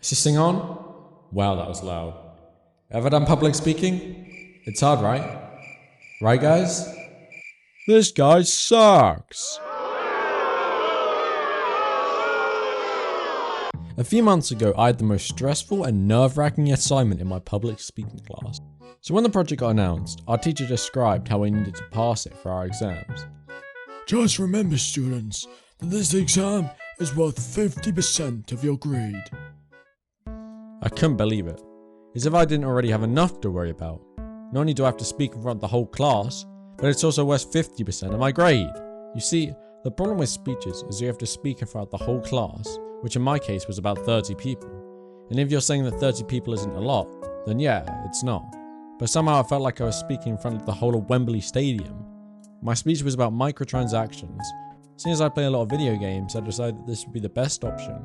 Is this thing on? Wow, that was loud. Ever done public speaking? It's hard, right? Right, guys? This guy sucks! A few months ago, I had the most stressful and nerve-wracking assignment in my public speaking class. So when the project got announced, our teacher described how we needed to pass it for our exams. Just remember, students, that this exam is worth 50% of your grade. I couldn't believe it. As if I didn't already have enough to worry about. Not only do I have to speak in front of the whole class, but it's also worth 50% of my grade. You see, the problem with speeches is you have to speak in front of the whole class, which in my case was about 30 people. And if you're saying that 30 people isn't a lot, then yeah, it's not. But somehow I felt like I was speaking in front of the whole of Wembley Stadium. My speech was about microtransactions. Seeing as I play a lot of video games, I decided that this would be the best option.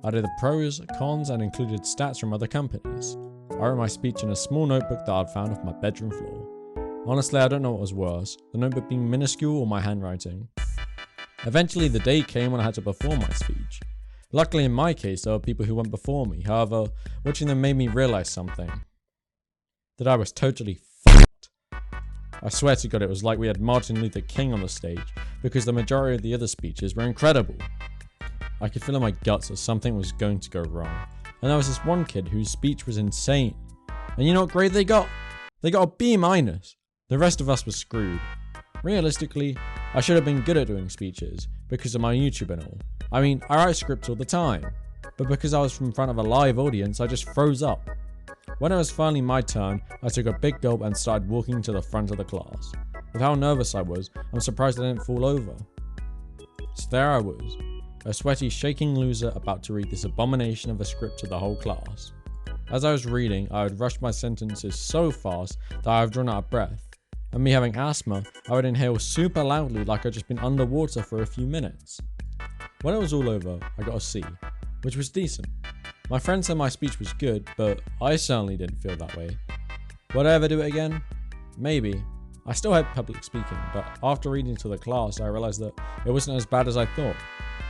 I did the pros, cons, and included stats from other companies. I wrote my speech in a small notebook that I'd found off my bedroom floor. Honestly, I don't know what was worse, the notebook being minuscule or my handwriting. Eventually the day came when I had to perform my speech. Luckily in my case there were people who went before me, however, watching them made me realise something. That I was totally fucked. I swear to God it was like we had Martin Luther King on the stage, because the majority of the other speeches were incredible. I could feel in my guts that something was going to go wrong. And there was this one kid whose speech was insane. And you know what grade they got? They got a B-. The rest of us were screwed. Realistically, I should have been good at doing speeches because of my YouTube and all. I mean, I write scripts all the time. But because I was in front of a live audience, I just froze up. When it was finally my turn, I took a big gulp and started walking to the front of the class. With how nervous I was, I'm surprised I didn't fall over. So there I was. A sweaty, shaking loser about to read this abomination of a script to the whole class. As I was reading, I would rush my sentences so fast that I would run out of breath. And me having asthma, I would inhale super loudly like I'd just been underwater for a few minutes. When it was all over, I got a C, which was decent. My friend said my speech was good, but I certainly didn't feel that way. Would I ever do it again? Maybe. I still hate public speaking, but after reading to the class, I realised that it wasn't as bad as I thought.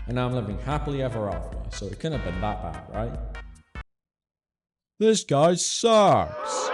And now I'm living happily ever after, so it couldn't have been that bad, right? This guy sucks.